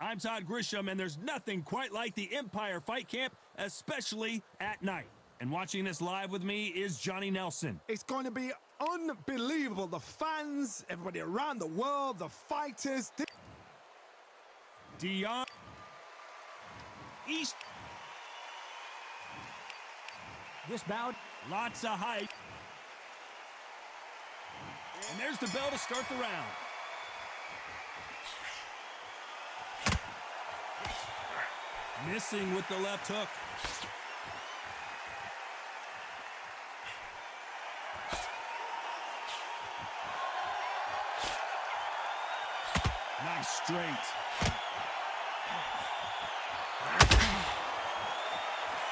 I'm Todd Grisham, and there's nothing quite like the Empire Fight Camp, especially at night. And watching this live with me is Johnny Nelson. It's going to be unbelievable. The fans, everybody around the world, the fighters. Dion East. This bout, Lots of hype. And there's the bell to start the round. Missing with the left hook. Nice straight.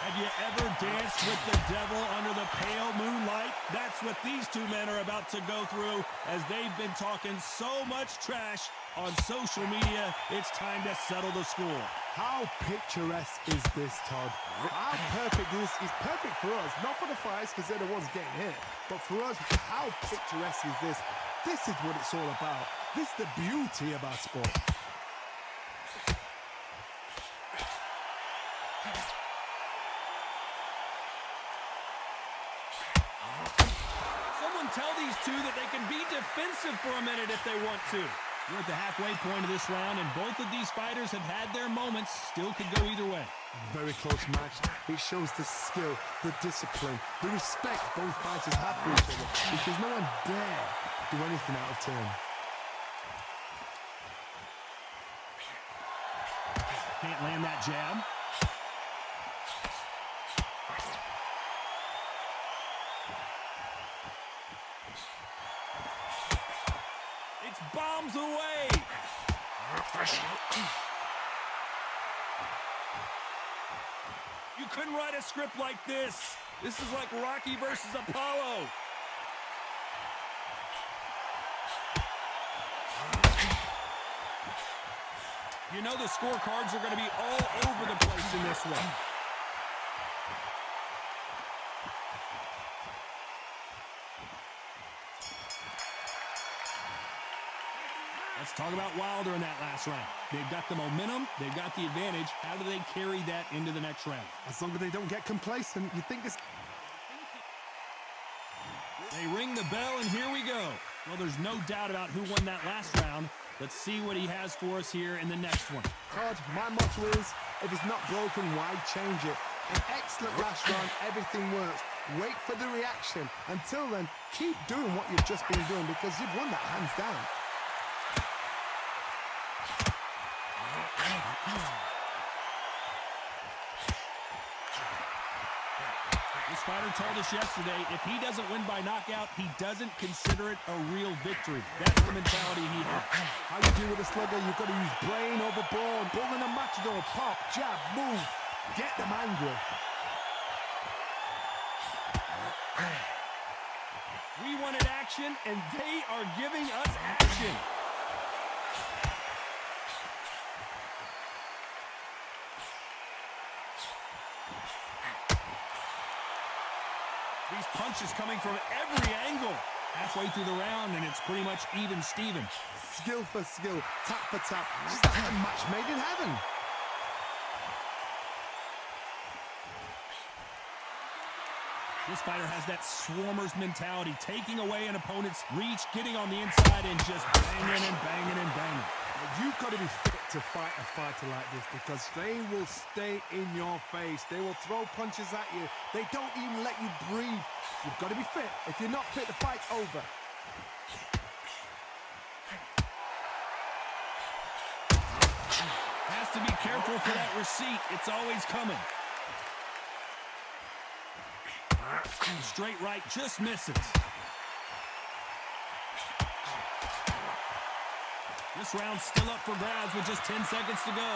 Have you ever danced with the devil under the pale moonlight? That's what these two men are about to go through as they've been talking so much trash on social media. It's time to settle the score. How picturesque is this, Todd? How perfect is this? It's perfect for us, not for the fighters because they're the ones getting hit, but for us, how picturesque is this? This is what it's all about. This is the beauty of our sport. Someone tell these two that they can be defensive for a minute if they want to. We're at the halfway point of this round, and both of these fighters have had their moments. Still could go either way. Very close match. It shows the skill, the discipline, the respect both fighters have for each other because no one dare do anything out of turn. Can't land that jab. It's bombs away. You couldn't write a script like this. This is like Rocky versus Apollo. You know the scorecards are going to be all over the place in this one. Let's talk about Wilder in that last round. They've got the momentum. They've got the advantage. How do they carry that into the next round? As long as they don't get complacent, you think this... They ring the bell, and here we go. Well, there's no doubt about who won that last round. Let's see what he has for us here in the next one. Todd, my motto is, if it's not broken, why change it? An excellent last round, everything works. Wait for the reaction. Until then, keep doing what you've just been doing because you've won that hands down. This fighter told us yesterday, if he doesn't win by knockout, he doesn't consider it a real victory. That's the mentality he has. How you deal with a slugger, you've got to use brain over brawn. Building a matador, pop, jab, move, get them angry. We wanted action, and they are giving us action. These punches coming from every angle. Halfway through the round, and it's pretty much even Steven. Skill for skill, tap for tap. Just like a match made in heaven. This fighter has that swarmer's mentality, taking away an opponent's reach, getting on the inside, and just banging and banging and banging. You've got to be fit to fight a fighter like this because they will stay in your face. They will throw punches at you. They don't even let you breathe. You've got to be fit. If you're not fit, the fight's over. Has to be careful for that receipt. It's always coming. Straight right, just misses. This round's still up for grabs with just 10 seconds to go.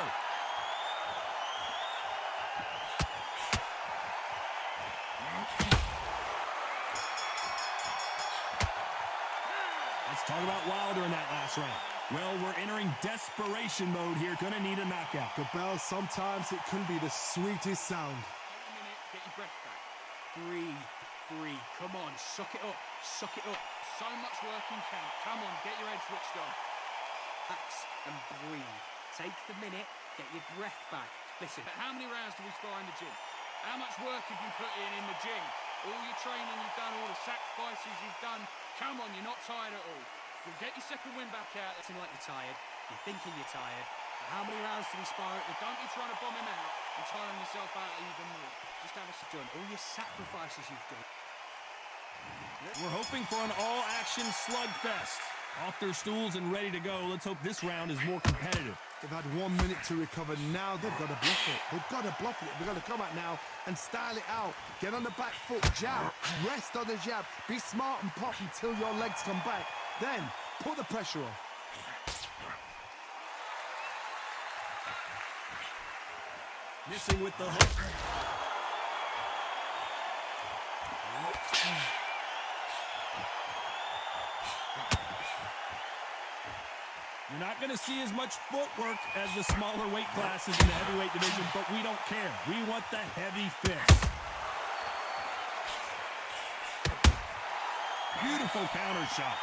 Let's talk about Wilder in that last round. Well, we're entering desperation mode here. Gonna need a knockout. The bell, sometimes it can be the sweetest sound. get your breath back. Breathe, breathe. Come on, suck it up, suck it up. So much work in camp. Come on, get your head switched on. Relax and breathe. Take the minute, get your breath back. Listen, but how many rounds do we spar in the gym? How much work have you put in the gym? All your training you've done, all the sacrifices you've done. Come on, you're not tired at all. You'll get your second win back out. It's like you're tired. You're thinking you're tired. But how many rounds do we spar it? Don't be trying to bomb him out and tiring yourself out even more. Just have us done all your sacrifices you've done. We're hoping for an all-action slugfest. Off their stools and ready to go. Let's hope this round is more competitive. They've had 1 minute to recover. Now they've got to bluff it. They've got to bluff it. They've got to come out now and style it out. Get on the back foot, jab. Rest on the jab. Be smart and pop until your legs come back. Then put the pressure on. Missing with the hook. You're not going to see as much footwork as the smaller weight classes in the heavyweight division, but we don't care. We want the heavy fist. Beautiful counter shot.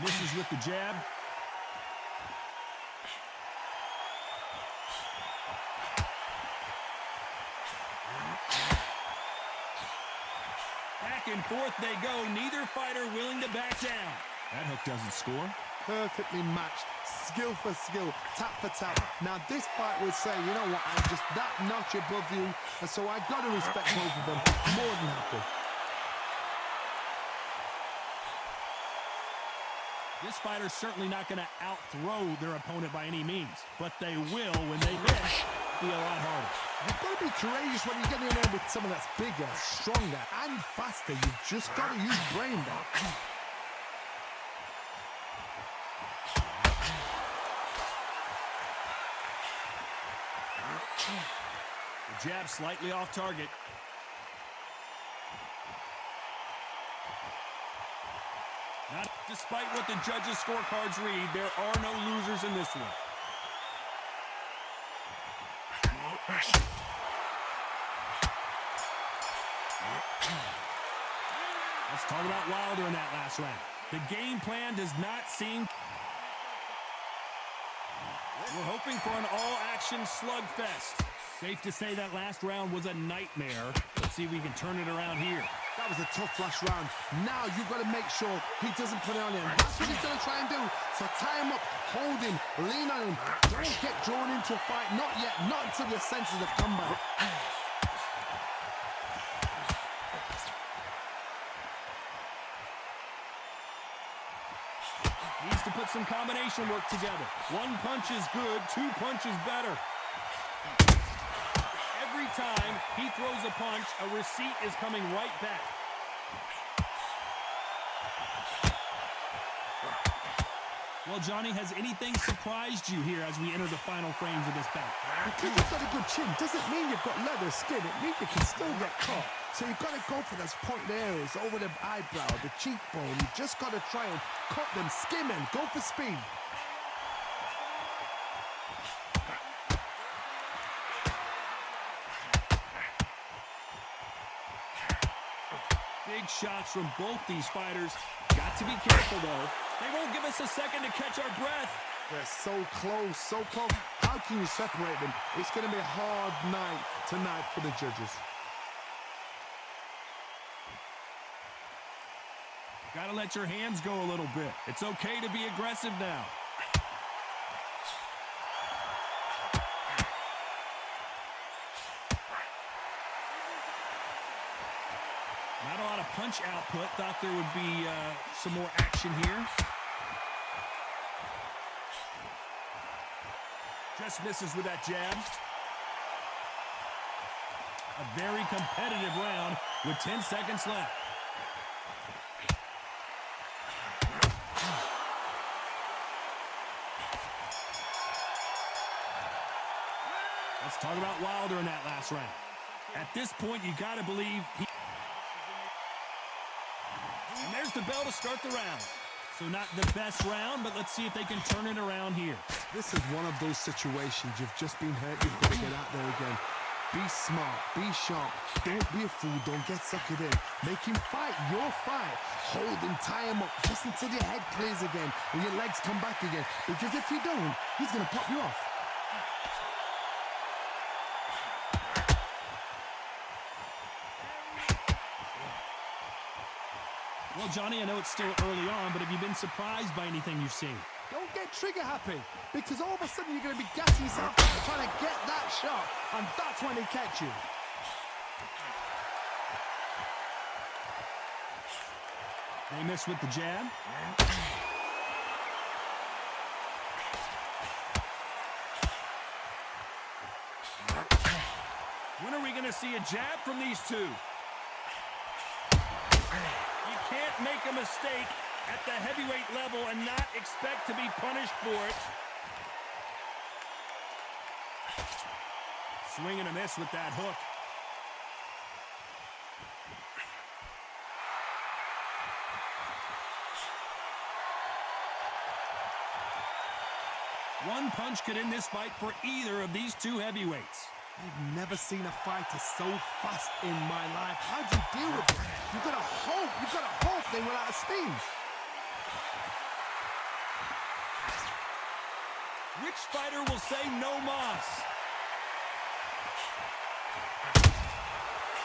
Misses with the jab. Back and forth they go. Neither fighter willing to back down. That hook doesn't score. Perfectly matched. Skill for skill. Tap for tap. Now this fight would say, you know what, I'm just that notch above you. And so I got to respect both of them. More than happy. This fighter's certainly not going to out-throw their opponent by any means. But they will, when they hit, be a lot harder. You've got to be courageous when you get in there with someone that's bigger, stronger, and faster. You've just got to use brain there. The jab slightly off target. Not despite what the judges' scorecards read, there are no losers in this one. Let's talk about Wilder in that last round. The game plan does not seem... We're hoping for an all-action slugfest. Safe to say that last round was a nightmare. Let's see if we can turn it around here. That was a tough last round. Now you've got to make sure he doesn't put it on him. That's what he's going to try and do. So tie him up, hold him, lean on him. Don't get drawn into a fight. Not yet. Not until your senses have come back. Needs to put some combination work together. One punch is good, two punches better. Every time he throws a punch, a receipt is coming right back. Well, Johnny, has anything surprised you here as we enter the final frames of this bout? Because you've got a good chin doesn't mean you've got leather skin. It means you can still get caught. So you've got to go for those pointed areas over the eyebrow, the cheekbone. You've just got to try and cut them, skim them, go for speed. Big shots from both these fighters. Got to be careful, though. They won't give us a second to catch our breath. They're so close, so close. How can you separate them? It's going to be a hard night tonight for the judges. Got to let your hands go a little bit. It's okay to be aggressive now. Not a lot of punch output. Thought there would be some more action here. Just misses with that jab. A very competitive round with 10 seconds left. Let's talk about Wilder in that last round. At this point, you got to believe he... And there's the bell to start the round. So not the best round, but let's see if they can turn it around here. This is one of those situations. You've just been hurt. You've got to get out there again. Be smart, be sharp, don't be a fool, don't get suckered in. Make him fight your fight. Hold him, tie him up, just until your head clears again and your legs come back again. Because if you don't, he's gonna pop you off. Well, Johnny, I know it's still early on, but have you been surprised by anything you've seen? Don't get trigger happy, because all of a sudden you're going to be gassing yourself trying to get that shot, and that's when he catch you. They miss with the jab. When are we going to see a jab from these two? You can't make a mistake at the heavyweight level and not expect to be punished for it. Swing and a miss with that hook. One punch could end this fight for either of these two heavyweights. I've never seen a fighter so fast in my life. How do you deal with it? You've got to hope they run out of steam. Which fighter will say no mas?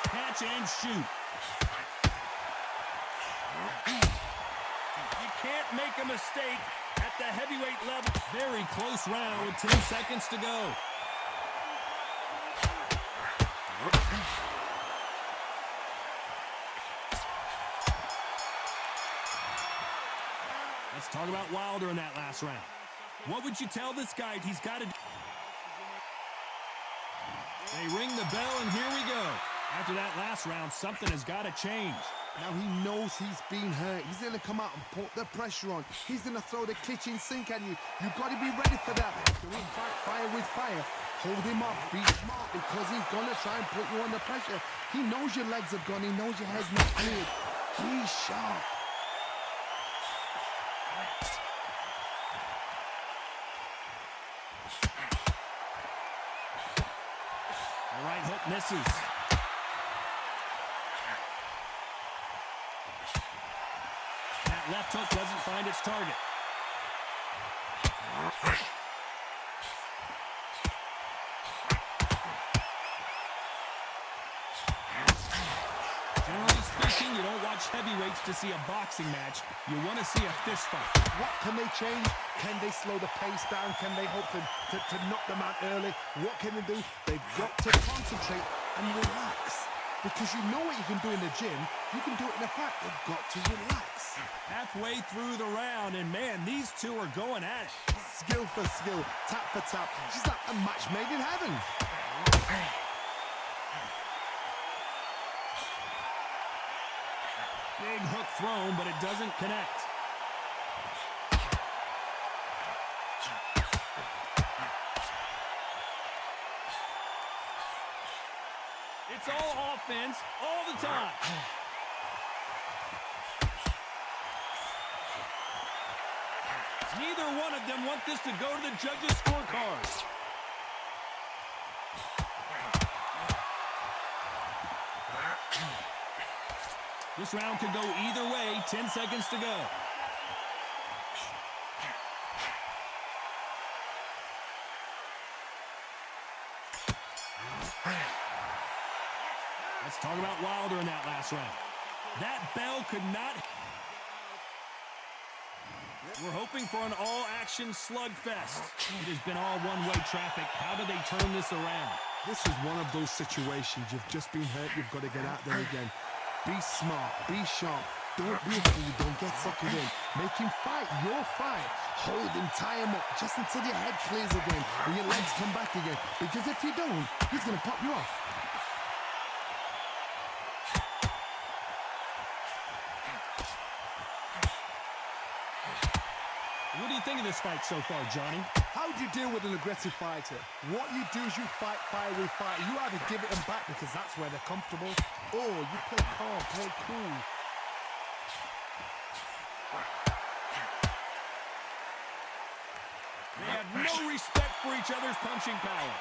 Catch and shoot. You can't make a mistake at the heavyweight level. Very close round with 10 seconds to go. Let's talk about Wilder in that last round. What would you tell this guy he's got to do? They ring the bell, and here we go. After that last round, something has got to change. Now he knows he's been hurt. He's going to come out and put the pressure on. He's going to throw the kitchen sink at you. You've got to be ready for that. Don't fight fire with fire. Hold him up. Be smart, because he's going to try and put you under pressure. He knows your legs are gone. He knows your head's not cleared. Be sharp. The right hook misses. That left hook doesn't find its target. Generally speaking, you don't watch heavyweights to see a boxing match. You want to see a fist fight. What can they change? Can they slow the pace down? Can they hope to knock them out early? What can they do? They've got to concentrate and relax. Because you know what you can do in the gym. You can do it in a fight. They've got to relax. Halfway through the round, and man, these two are going at it. Skill for skill, tap for tap. She's like a match made in heaven. Big hook thrown, but it doesn't connect. It's all offense, all the time. Neither one of them want this to go to the judges' scorecards. This round could go either way. 10 seconds to go. Let's talk about Wilder in that last round. That bell could not... We're hoping for an all-action slugfest. It has been all one-way traffic. How do they turn this around? This is one of those situations. You've just been hurt. You've got to get out there again. Be smart. Be sharp. Don't be a fool. Don't get suckered in. Make him fight your fight. Hold him, tie him up, just until your head clears again and your legs come back again. Because if you don't, he's going to pop you off. What do you think of this fight so far, Johnny? How do you deal with an aggressive fighter? What you do is you fight fire with fire. You either give it them back because that's where they're comfortable, or you play calm, play cool. They have no respect for each other's punching power.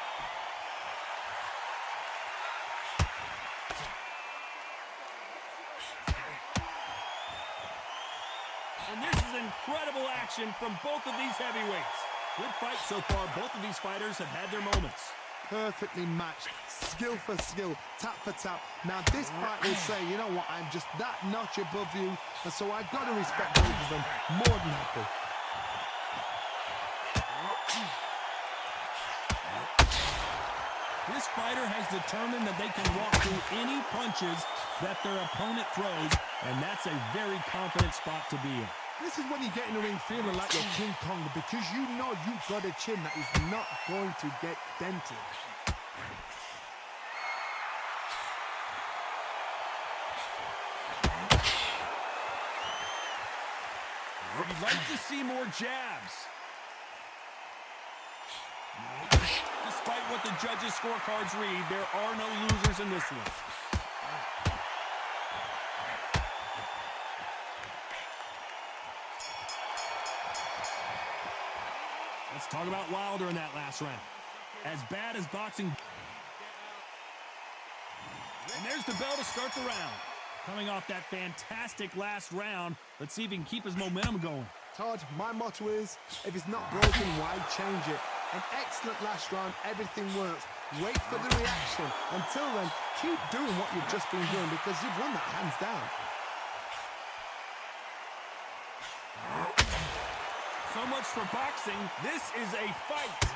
And this is incredible action from both of these heavyweights. Good fight so far. Both of these fighters have had their moments. Perfectly matched, skill for skill, tap for tap. Now this fight will say, you know what, I'm just that notch above you, and so I've got to respect both of them more than happy. This fighter has determined that they can walk through any punches that their opponent throws, and that's a very confident spot to be in. This is when you get in the ring feeling like you're King Kong, because you know you've got a chin that is not going to get dented. We'd like to see more jabs. Despite what the judges' scorecards read, there are no losers in this one. Let's talk about Wilder in that last round. As bad as boxing. And there's the bell to start the round. Coming off that fantastic last round, let's see if he can keep his momentum going. Todd, my motto is, if it's not broken, why change it? An excellent last round, everything works. Wait for the reaction. Until then, keep doing what you've just been doing, because you've won that hands down. So much for boxing. This is a fight.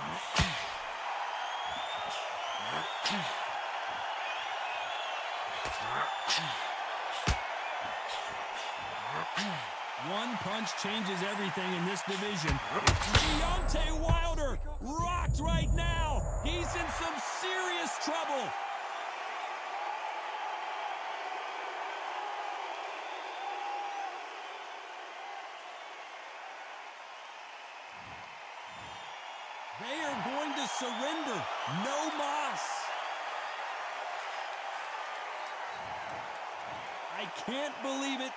One punch changes everything in this division. Deontay Wilder rocked right now. He's in some serious trouble. They are going to surrender. No mas. I can't believe it.